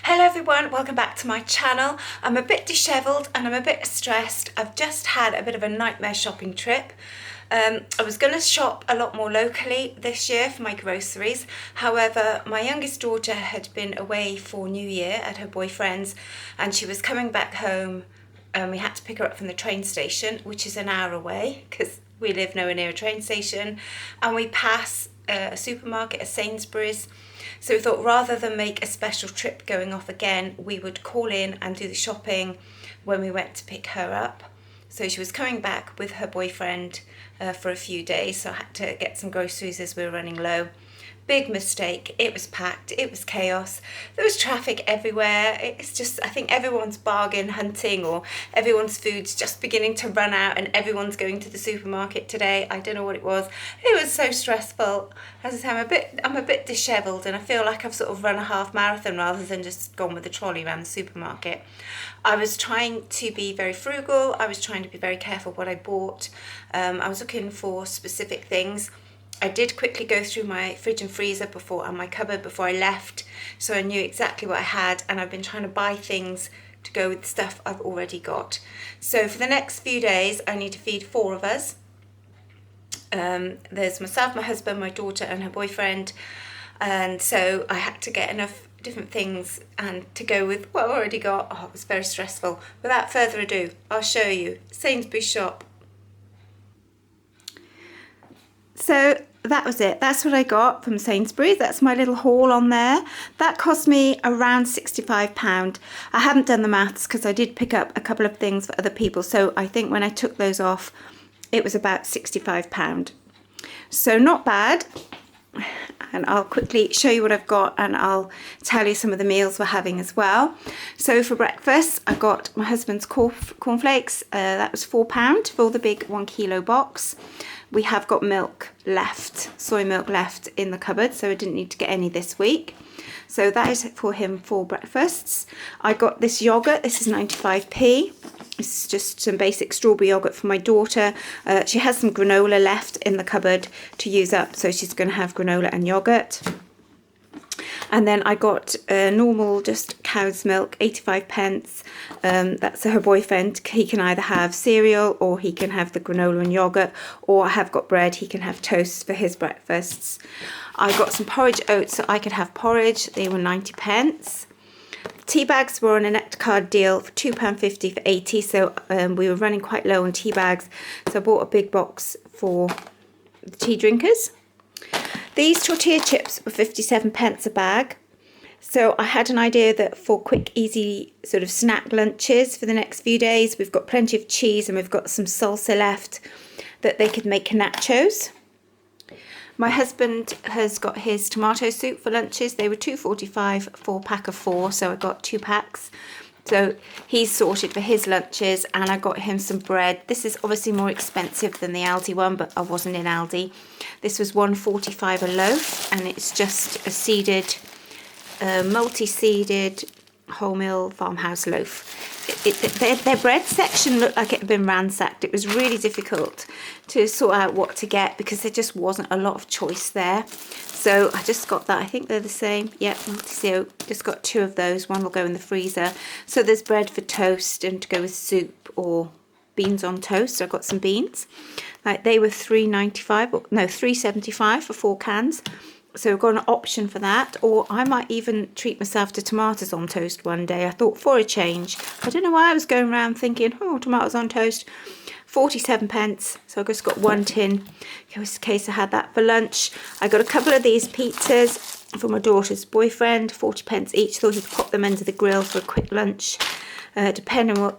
Hello everyone, welcome back to my channel. I'm a bit dishevelled and I'm a bit stressed. I've just had a bit of a nightmare shopping trip. I was going to shop a lot more locally this year for my groceries. However, my youngest daughter had been away for New Year at her boyfriend's and she was coming back home and we had to pick her up from the train station, which is an hour away because we live nowhere near a train station, and we pass a supermarket, a Sainsbury's. So we thought rather than make a special trip going off again, we would call in and do the shopping when we went to pick her up. So she was coming back with her boyfriend for a few days, so I had to get some groceries as we were running low. Big mistake. It was packed. It was chaos. There was traffic everywhere. It's just, I think everyone's bargain hunting or everyone's food's just beginning to run out and everyone's going to the supermarket today. I don't know what it was. It was so stressful. As I say, I'm a bit dishevelled and I feel like I've sort of run a half marathon rather than just gone with the trolley around the supermarket. I was trying to be very frugal. I was trying to be very careful what I bought. I was looking for specific things. I did quickly go through my fridge and freezer and my cupboard before I left, so I knew exactly what I had, and I've been trying to buy things to go with stuff I've already got. So for the next few days, I need to feed 4 of us. There's myself, my husband, my daughter and her boyfriend, and so I had to get enough different things and to go with what I've already got. Oh, it was very stressful. Without further ado, I'll show you Sainsbury's shop. So that was it. That's what I got from Sainsbury's. That's my little haul on there. That cost me around £65. I haven't done the maths because I did pick up a couple of things for other people. So I think when I took those off, it was about £65. So not bad. And I'll quickly show you what I've got and I'll tell you some of the meals we're having as well. So for breakfast, I got my husband's cornflakes. That was £4 for the big 1 kilo box. We have got milk left, soy milk left in the cupboard, so I didn't need to get any this week. So that is for him for breakfasts. I got this yogurt. This is 95p. This is just some basic strawberry yogurt for my daughter. She has some granola left in the cupboard to use up, so she's going to have granola and yogurt. And then I got normal, just cow's milk, 85p. That's her boyfriend. He can either have cereal or he can have the granola and yogurt, or I have got bread. He can have toast for his breakfasts. I got some porridge oats so I could have porridge. They were 90p. Tea bags were on a Nectar deal for £2.50 for 80, so we were running quite low on tea bags. So I bought a big box for the tea drinkers. These tortilla chips were 57p a bag. So I had an idea that for quick, easy sort of snack lunches for the next few days, we've got plenty of cheese and we've got some salsa left, that they could make nachos. My husband has got his tomato soup for lunches. They were £2.45 for a pack of 4, so I got 2 packs. So he's sorted for his lunches, and I got him some bread. This is obviously more expensive than the Aldi one, but I wasn't in Aldi. This was £1.45 a loaf, and it's just a seeded, multi-seeded wholemeal farmhouse loaf. Their bread section looked like it had been ransacked. It was really difficult to sort out what to get because there just wasn't a lot of choice there. So I just got that. I think they're the same. Yeah, so just got 2 of those. One will go in the freezer. So there's bread for toast and to go with soup or beans on toast. So I got some beans. Like they were £3.75 for 4 cans. So I've got an option for that, or I might even treat myself to tomatoes on toast one day. I thought for a change. I don't know why I was going around thinking, oh, tomatoes on toast, 47p. So I just got 1 tin, in case I had that for lunch. I got a couple of these pizzas for my daughter's boyfriend, 40p each. Thought he'd pop them under the grill for a quick lunch. Depending on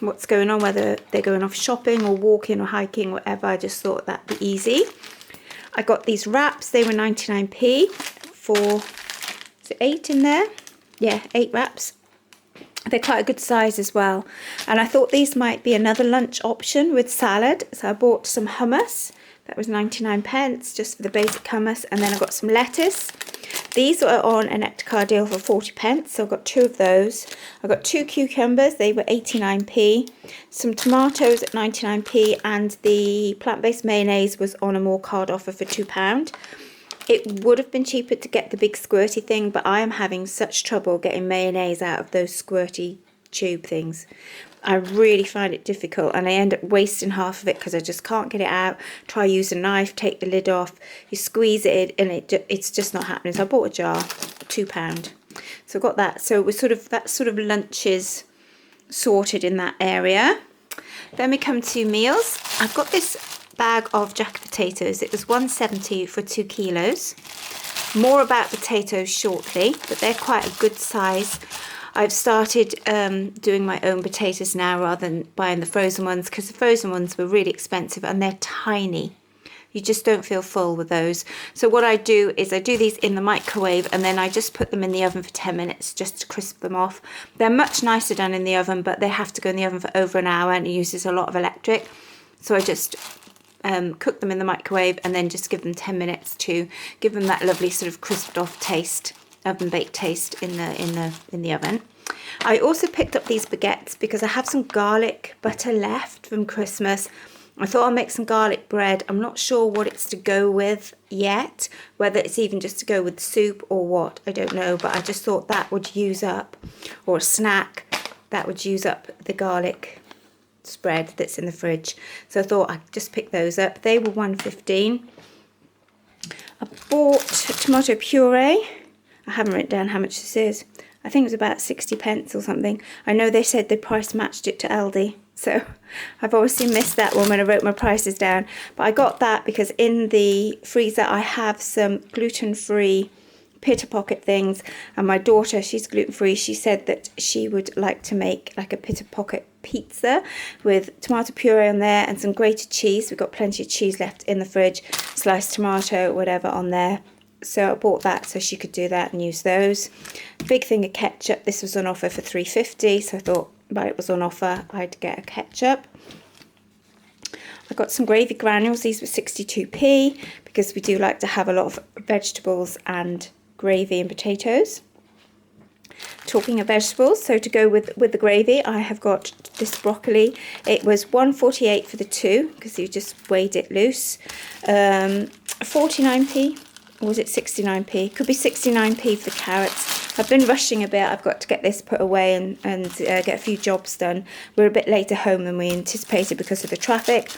what's going on, whether they're going off shopping or walking or hiking, whatever. I just thought that'd be easy. I got these wraps. They were 99p for, is it 8 in there? Yeah, 8 wraps. They're quite a good size as well. And I thought these might be another lunch option with salad. So I bought some hummus. That was 99p just for the basic hummus. And then I got some lettuce. These were on a Nectar deal for 40p, so I got 2 of those. I got 2 cucumbers, they were 89p. Some tomatoes at 99p, and the plant-based mayonnaise was on a more card offer for £2. It would have been cheaper to get the big squirty thing, but I am having such trouble getting mayonnaise out of those squirty tube things. I really find it difficult, and I end up wasting half of it because I just can't get it out. Try use a knife, take the lid off, you squeeze it and it's just not happening. So I bought a jar, £2. So I got that. So we're that sort of lunches sorted in that area. Then we come to meals. I've got this bag of jacket potatoes. It was £1.70 for 2 kilos. More about potatoes shortly, but they're quite a good size. I've started doing my own potatoes now rather than buying the frozen ones, because the frozen ones were really expensive and they're tiny. You just don't feel full with those. So what I do is I do these in the microwave, and then I just put them in the oven for 10 minutes just to crisp them off. They're much nicer done in the oven, but they have to go in the oven for over an hour and it uses a lot of electric. So I just cook them in the microwave and then just give them 10 minutes to give them that lovely sort of crisped off taste, oven baked taste in the oven. I also picked up these baguettes because I have some garlic butter left from Christmas. I thought I'll make some garlic bread. I'm not sure what it's to go with yet, whether it's even just to go with soup or what, I don't know, but I just thought that would use up, or a snack that would use up the garlic spread that's in the fridge. So I thought I'd just pick those up. They were £1.15. I bought tomato puree. I haven't written down how much this is. I think it was about 60p or something. I know they said they price matched it to Aldi, so I've obviously missed that one when I wrote my prices down. But I got that because in the freezer I have some gluten-free pita pocket things, and my daughter, she's gluten-free, she said that she would like to make like a pita pocket pizza with tomato puree on there and some grated cheese. We've got plenty of cheese left in the fridge, sliced tomato, whatever on there. So I bought that so she could do that and use those. Big thing of ketchup. This was on offer for £3.50, so I thought, well, it was on offer, I'd get a ketchup. I got some gravy granules. These were 62p because we do like to have a lot of vegetables and gravy and potatoes. Talking of vegetables, so to go with the gravy, I have got this broccoli. It was £1.48 for the two because you just weighed it loose. 49p. Or was it 69p? Could be 69p for the carrots. I've been rushing a bit. I've got to get this put away and get a few jobs done. We're a bit later home than we anticipated because of the traffic.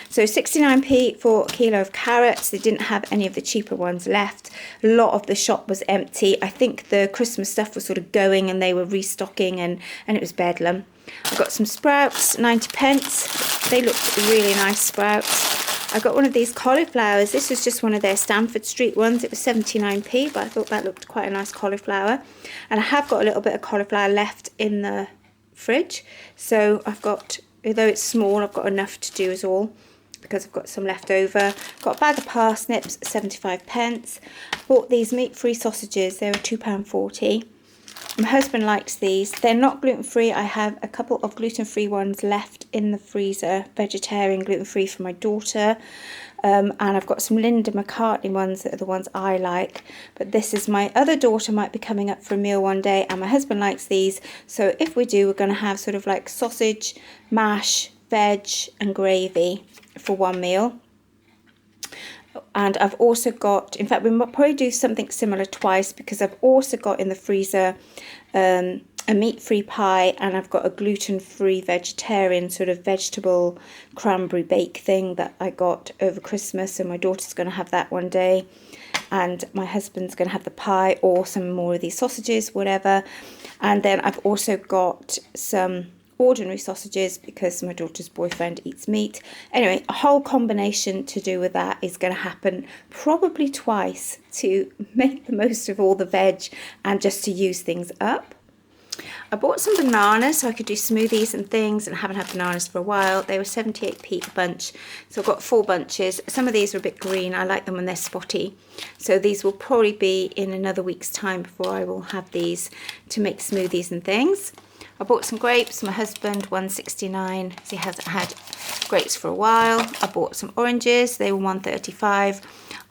So 69p for a kilo of carrots. They didn't have any of the cheaper ones left. A lot of the shop was empty. I think the Christmas stuff was sort of going and they were restocking and it was bedlam. I got some sprouts, 90p. They looked really nice sprouts. I got one of these cauliflowers. This was just one of their Stamford Street ones. It was 79p, but I thought that looked quite a nice cauliflower. And I have got a little bit of cauliflower left in the fridge. So I've got, although it's small, I've got enough to do as all because I've got some left over. Got a bag of parsnips, 75p. Bought these meat-free sausages. They were £2.40. My husband likes these. They're not gluten-free. I have a couple of gluten-free ones left in the freezer, vegetarian, gluten-free for my daughter. And I've got some Linda McCartney ones that are the ones I like. But this is my other daughter might be coming up for a meal one day, and my husband likes these. So if we do, we're going to have sort of like sausage, mash, veg and gravy for one meal. And I've also got, in fact, we might probably do something similar twice because I've also got in the freezer a meat-free pie, and I've got a gluten-free vegetarian sort of vegetable cranberry bake thing that I got over Christmas, and my daughter's going to have that one day, and my husband's going to have the pie or some more of these sausages, whatever. And then I've also got some ordinary sausages because my daughter's boyfriend eats meat. Anyway, a whole combination to do with that is going to happen probably twice to make the most of all the veg and just to use things up. I bought some bananas so I could do smoothies and things, and I haven't had bananas for a while. They were 78p a bunch, so I've got 4 bunches. Some of these are a bit green. I like them when they're spotty. So these will probably be in another week's time before I will have these to make smoothies and things. I bought some grapes. My husband, £1.69. He hasn't had grapes for a while. I bought some oranges. They were £1.35.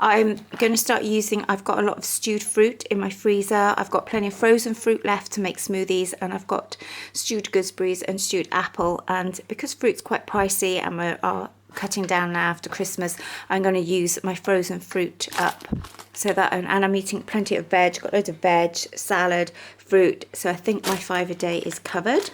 I'm going to start using, I've got a lot of stewed fruit in my freezer. I've got plenty of frozen fruit left to make smoothies, and I've got stewed gooseberries and stewed apple. And because fruit's quite pricey and our cutting down now after Christmas, I'm going to use my frozen fruit up. So that, and I'm eating plenty of veg, got loads of veg, salad, fruit. So I think my 5 a day is covered.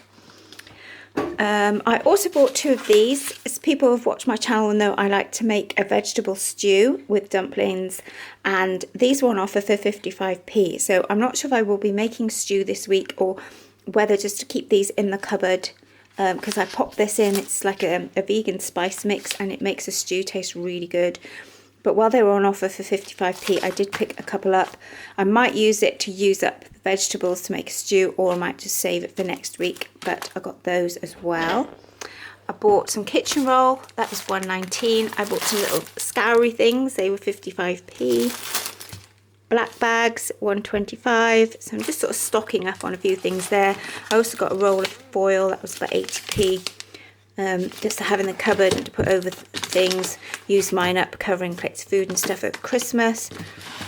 I also bought 2 of these. As people who have watched my channel will know, I like to make a vegetable stew with dumplings, and these were on offer for 55p. So I'm not sure if I will be making stew this week or whether just to keep these in the cupboard, because I popped this in. It's like a vegan spice mix, and it makes a stew taste really good. But while they were on offer for 55p, I did pick a couple up. I might use it to use up the vegetables to make a stew, or I might just save it for next week. But I got those as well. I bought some kitchen roll. That was £1.19. I bought some little scoury things. They were 55p. Black bags, £1.25. So I'm just sort of stocking up on a few things there. I also got a roll of foil. That was about 80p. Just to have in the cupboard and to put over things. Use mine up covering plates of food and stuff over Christmas.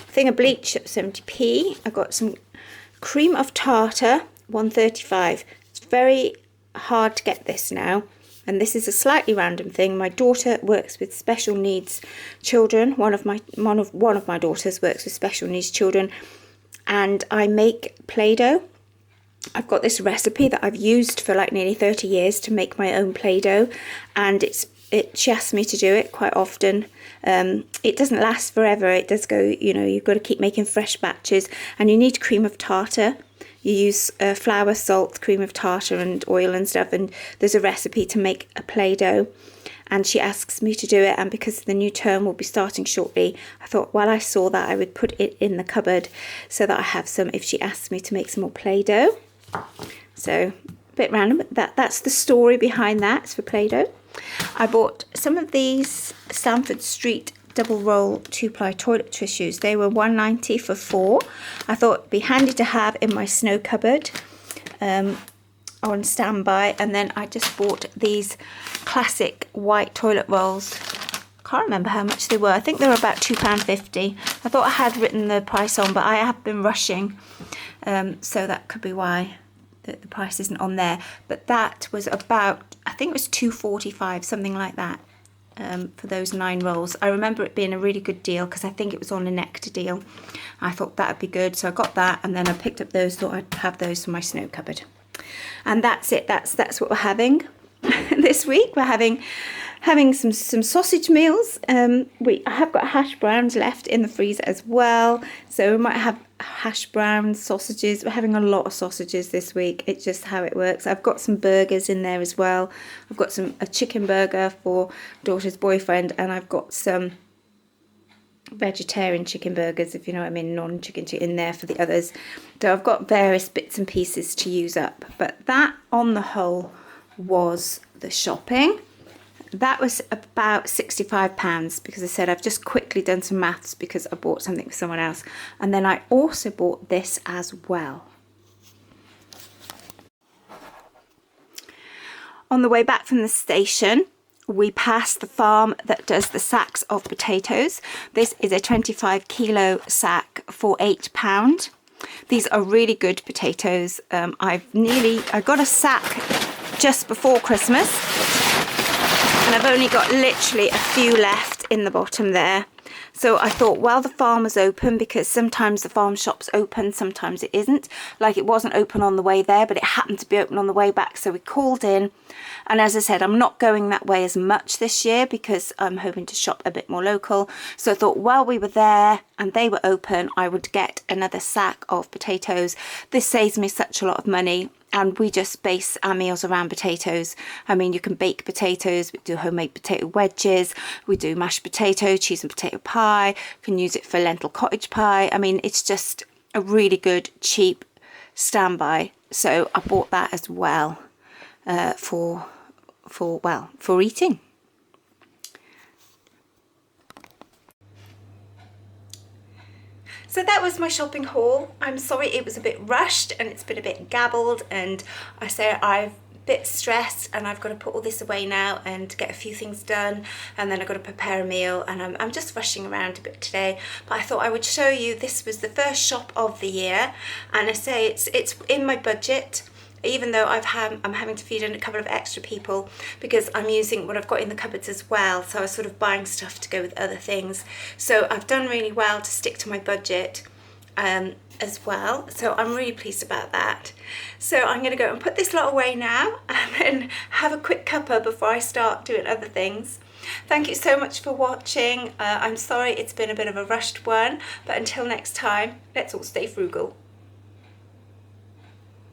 Thing of bleach at 70p. I got some cream of tartar, £1.35. It's very hard to get this now, and this is a slightly random thing. My daughter works with special needs children. One of my daughters works with special needs children, and I make Play-Doh. I've got this recipe that I've used for like nearly 30 years to make my own Play-Doh, and she asks me to do it quite often. It doesn't last forever. It does go, you know, you've got to keep making fresh batches, and you need cream of tartar. You use flour, salt, cream of tartar and oil and stuff, and there's a recipe to make a Play-Doh, and she asks me to do it. And because the new term will be starting shortly, I thought while I saw that I would put it in the cupboard so that I have some if she asks me to make some more Play-Doh. So a bit random, but that's the story behind that. It's for Play-Doh. I bought some of these Stamford Street double roll 2-ply toilet tissues. They were £1.90 for 4. I thought it'd be handy to have in my snow cupboard on standby. And then I just bought these classic white toilet rolls. Can't remember how much they were. I think they were about £2.50. I thought I had written the price on, but I have been rushing, so that could be why the price isn't on there. But that was about, I think it was £2.45, something like that, for those 9 rolls. I remember it being a really good deal because I think it was on a Nectar deal. I thought that would be good, so I got that, and then I picked up those. Thought I'd have those for my snow cupboard. And that's it. That's what we're having this week. We're having some sausage meals. I have got hash browns left in the freezer as well, so we might have hash browns, sausages. We're having a lot of sausages this week. It's just how it works. I've got some burgers in there as well. I've got a chicken burger for daughter's boyfriend, and I've got some vegetarian chicken burgers, if you know what I mean, non-chicken in there for the others. So I've got various bits and pieces to use up, but that on the whole was the shopping. That was about £65 because I said I've just quickly done some maths because I bought something for someone else. And then I also bought this as well. On the way back from the station, we passed the farm that does the sacks of potatoes. This is a 25 kilo sack for £8. These are really good potatoes. I got a sack just before Christmas, and I've only got literally a few left in the bottom there. So I thought, while the farm was open, because sometimes the farm shop's open, sometimes it isn't. Like, it wasn't open on the way there, but it happened to be open on the way back. So we called in. And as I said, I'm not going that way as much this year because I'm hoping to shop a bit more local. So I thought while we were there and they were open, I would get another sack of potatoes. This saves me such a lot of money. And we just base our meals around potatoes. I mean, you can bake potatoes, we do homemade potato wedges, we do mashed potato, cheese and potato pie, you can use it for lentil cottage pie. I mean, it's just a really good, cheap standby. So I bought that as well for eating. So that was my shopping haul. I'm sorry it was a bit rushed and it's been a bit gabbled, and I say I'm a bit stressed and I've got to put all this away now and get a few things done, and then I've got to prepare a meal, and I'm just rushing around a bit today. But I thought I would show you, this was the first shop of the year, and I say it's in my budget. even though I'm having to feed in a couple of extra people because I'm using what I've got in the cupboards as well. So I was sort of buying stuff to go with other things. So I've done really well to stick to my budget as well. So I'm really pleased about that. So I'm going to go and put this lot away now and then have a quick cuppa before I start doing other things. Thank you so much for watching. I'm sorry it's been a bit of a rushed one, but until next time, let's all stay frugal.